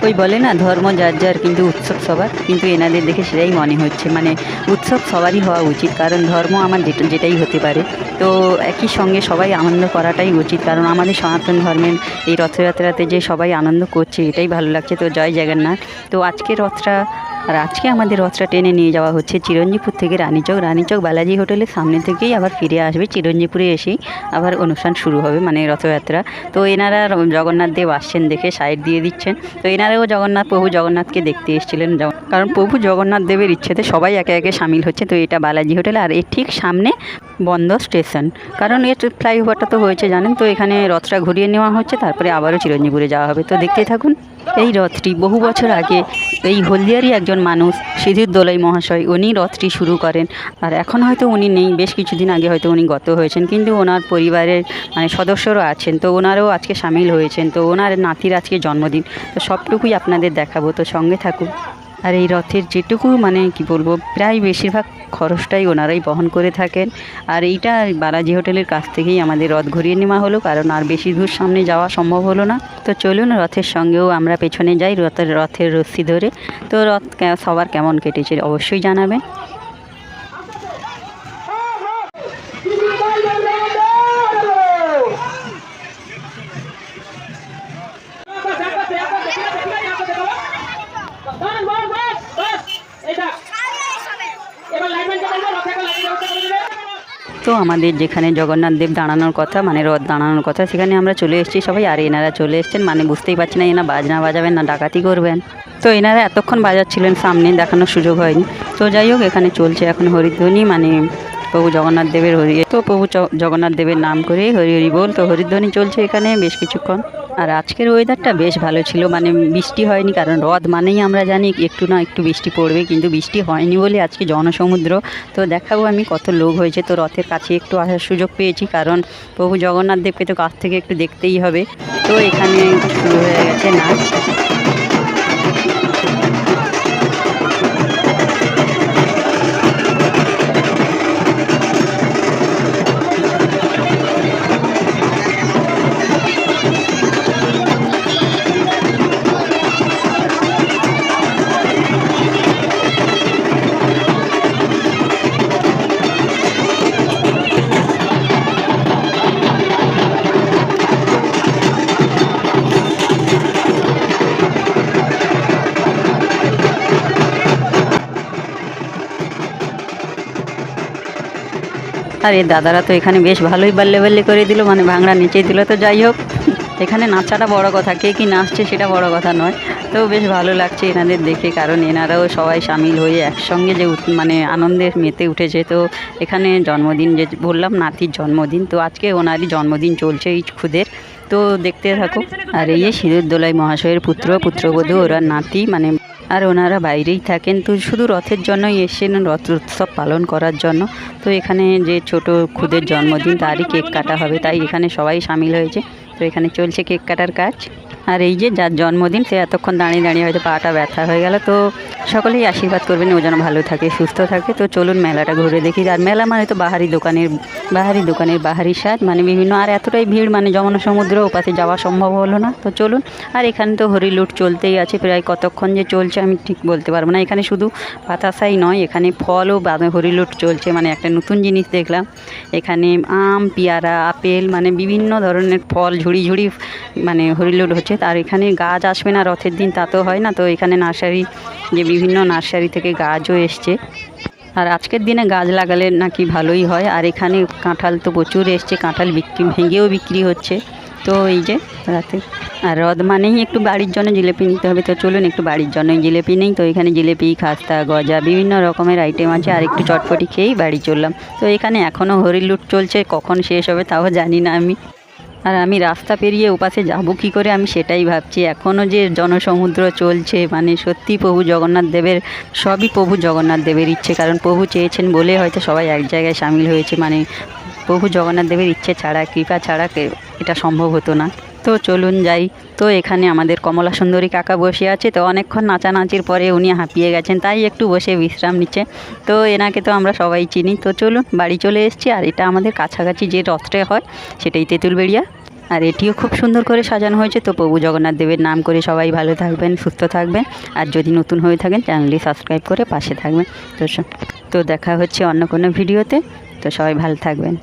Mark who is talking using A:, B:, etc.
A: ওই বলে না, ধর্ম যার যার কিন্তু উৎসব সবার, কিন্তু এনাদের দেখে সেটাই মনে হচ্ছে, মানে উৎসব সবারই হওয়া উচিত, কারণ ধর্ম আমার যেটাই হতে পারে। তো একই সঙ্গে সবাই আনন্দ করাটাই উচিত, কারণ আমাদের সনাতন ধর্মের এই রথযাত্রাতে যে সবাই আনন্দ করছে এটাই ভালো লাগছে। তো জয় জগন্নাথ। তো আজকে আমাদের রথটা টেনে নিয়ে যাওয়া হচ্ছে চিরঞ্জীবপুর থেকে রানীচক বালাজি হোটেলের সামনে থেকেই আবার ফিরে আসবে, চিরঞ্জীবপুরে এসেই আবার অনুষ্ঠান শুরু হবে, মানে রথযাত্রা। তো এনারা জগন্নাথ দেব আসছেন দেখে সাইড দিয়ে দিচ্ছেন। তো এনারাও প্রভু জগন্নাথকে দেখতে এসেছিলেন, কারণ প্রভু জগন্নাথ দেবের ইচ্ছেতে সবাই একে একে সামিল হচ্ছে। তো এটা বালাজি হোটেল, আর এর ঠিক সামনে বন্দর স্টেশন, কারণ এর ফ্লাইওভারটা তো হয়েছে জানেন। তো এখানে রথটা ঘুরিয়ে নেওয়া হচ্ছে, তারপরে আবারও চিরঞ্জীবপুরে যাওয়া হবে। তো দেখতেই থাকুন। এই রথটি বহু বছর আগে এই হলদিয়ারই একজন মানুষ সিধুর দোলাই মহাশয়, উনি রথটি শুরু করেন। আর এখন হয়তো উনি নেই, বেশ কিছুদিন আগে হয়তো উনি গত হয়েছেন, কিন্তু ওনার পরিবারের মানে সদস্যরা আছেন, তো ওনারাও আজকে সামিল হয়েছেন। তো ওনার নাতির আজকে জন্মদিন, তো সবটুকুই আপনাদের দেখাবো, তো সঙ্গে থাকুন। আর এই রথের যেটুকু মানে কি বলবো, প্রায় বেশিরভাগ খরচটাই ওনারাই বহন করে থাকেন। আর এইটা বালাজি হোটেলের কাছ থেকেই আমাদের রথ ঘুরিয়ে নেওয়া হলো, কারণ আর বেশি দূর সামনে যাওয়া সম্ভব হলো না। তো চলুন রথের সঙ্গেও আমরা পেছনে যাই, রথের রশ্মি ধরে। তো রথ সবার কেমন কেটেছে অবশ্যই জানাবেন। তো আমাদের যেখানে জগন্নাথ দেব দাঁড়ানোর কথা, মানে রথ দাঁড়ানোর কথা, সেখানে আমরা চলে এসেছি সবাই। আর এনারা চলে এসছেন, মানে বুঝতেই পারছি না এনারা বাজনা বাজাবেন না ডাকাতি করবেন। তো এনারা এতক্ষণ বাজাচ্ছিলেন, সামনে দেখানোর সুযোগ হয়নি। তো যাই হোক, এখানে চলছে এখন হরিধ্বনি, মানে প্রভু জগন্নাথ দেবের প্রভু জগন্নাথ দেবের নাম করে হরি হরি বল। তো হরিধ্বনি চলছে এখানে বেশ কিছুক্ষণ। আর আজকের ওয়েদারটা বেশ ভালো ছিল, মানে বৃষ্টি হয়নি, কারণ রথ মানেই আমরা জানি একটু না একটু বৃষ্টি পড়বে, কিন্তু বৃষ্টি হয়নি বলে আজকে জনসমুদ্র। তো দেখাবো আমি কত লোক হয়েছে। তো রথের কাছে একটু আসার সুযোগ পেয়েছি, কারণ প্রভু জগন্নাথ দেবকে তো কাছ থেকে একটু দেখতেই হবে। তো এখানে শুরু হয়ে গেছে নাচ। আর এই দাদারা তো এখানে বেশ ভালোই বাল্লে বাল্লে করে দিল, মানে ভাঙড়া নিচেই দিল। তো যাই হোক, এখানে নাচাটা বড় কথা, কে কি নাচছে সেটা বড় কথা নয়। তো বেশ ভালো লাগছে এনাদের দেখে, কারণ এনারাও সবাই সামিল হয়ে একসঙ্গে যে মানে আনন্দের মেতে উঠেছে। তো এখানে জন্মদিন, যে বললাম নাতির জন্মদিন, তো আজকে ওনারই জন্মদিন চলছে এই খুদের। তো দেখতে থাকো। আর এই সিঁদুর দোলাই মহাশয়ের পুত্রবধূ, ওরা নাতি, মানে আর ওনারা বাইরেই থাকেন। তো শুধু রথের জন্যই এসেছেন, রথ উৎসব পালন করার জন্য। তো এখানে যে ছোট খুদের জন্মদিন, তারই কেক কাটা হবে, তাই এখানে সবাই সামিল হয়েছে। তো এখানে চলছে কেক কাটার কাজ। আর এই যে যার জন্মদিন, সে এতক্ষণ দাঁড়িয়ে দাঁড়িয়ে হয়তো পাটা ব্যথা হয়ে গেল। তো সকলেই আশীর্বাদ করবেন ও যেন ভালো থাকে, সুস্থ থাকে। তো চলুন মেলাটা ঘুরে দেখি। আর মেলা মানে তো বাহারি দোকানের বাহারি স্বাদ, মানে বিভিন্ন। আর এতটাই ভিড়, মানে যমুনা সমুদ্র ওপাশে যাওয়া সম্ভব হলো না। তো চলুন। আর এখানে তো হরিলুট চলতেই আছে, প্রায় কতক্ষণ যে চলছে আমি ঠিক বলতে পারবো না। এখানে শুধু বাতাসাই নয়, এখানে ফলও হরিলুট চলছে, মানে একটা নতুন জিনিস দেখলাম। এখানে আম, পেয়ারা, আপেল, মানে বিভিন্ন ধরনের ফল ঝুড়ি ঝুড়ি মানে হরিলুট হচ্ছে। আর এখানে গাছ আসবে না রথের দিন, তা তো হয় না। তো এখানে বিভিন্ন নার্সারি থেকে গাছও এসছে। আর আজকের দিনে গাছ লাগালে নাকি ভালোই হয়। আর এখানে কাঁঠাল তো প্রচুর এসছে, কাঁঠাল ভেঙেও বিক্রি হচ্ছে। তো এই যে রাতে, আর রথ মানেই একটু বাড়ির জন্য জিলেপি নিতে হবে। তো চলুন একটু বাড়ির জন্য জিলেপি নেই। তো এখানে জিলেপি, খাস্তা, গজা, বিভিন্ন রকমের আইটেম আছে। আর একটু চটপটি খেয়েই বাড়ি চললাম। তো এখানে এখনও হরিলুট চলছে, কখন শেষ হবে তাও জানি না আমি। আর আমি রাস্তা পেরিয়ে ওপাশে যাবো কী করে, আমি সেটাই ভাবছি। এখনও যে জনসমুদ্র চলছে, মানে সত্যি প্রভু জগন্নাথ দেবের, সবই প্রভু জগন্নাথ দেবের ইচ্ছে, কারণ প্রভু চেয়েছেন বলে হয়তো সবাই এক জায়গায় সামিল হয়েছে। মানে প্রভু জগন্নাথ দেবের ইচ্ছে ছাড়া, কৃপা ছাড়া এটা সম্ভব হতো না। তো চলুন যাই। তো এখানে আমাদের কমলা সুন্দরী কাকা বসে আছে। তো অনেকক্ষণ নাচানাচির পরে উনি হাঁপিয়ে গেছেন, তাই একটু বসে বিশ্রাম নিচ্ছে। তো এনাকে তো আমরা সবাই চিনি। তো চলুন বাড়ি চলে এসেছি। আর এটা আমাদের কাছাকাছি যে রথটা হয়, সেটাই তেঁতুলবেড়িয়া। আর এটিও খুব সুন্দর করে সাজানো হয়েছে। তো প্রভু জগন্নাথ দেবের নাম করে সবাই ভালো থাকবেন, সুস্থ থাকবেন। আর যদি নতুন হয়ে থাকেন চ্যানেলটি সাবস্ক্রাইব করে পাশে থাকবেন। তো দেখা হচ্ছে অন্য কোনো ভিডিওতে। তো সবাই ভালো থাকবেন।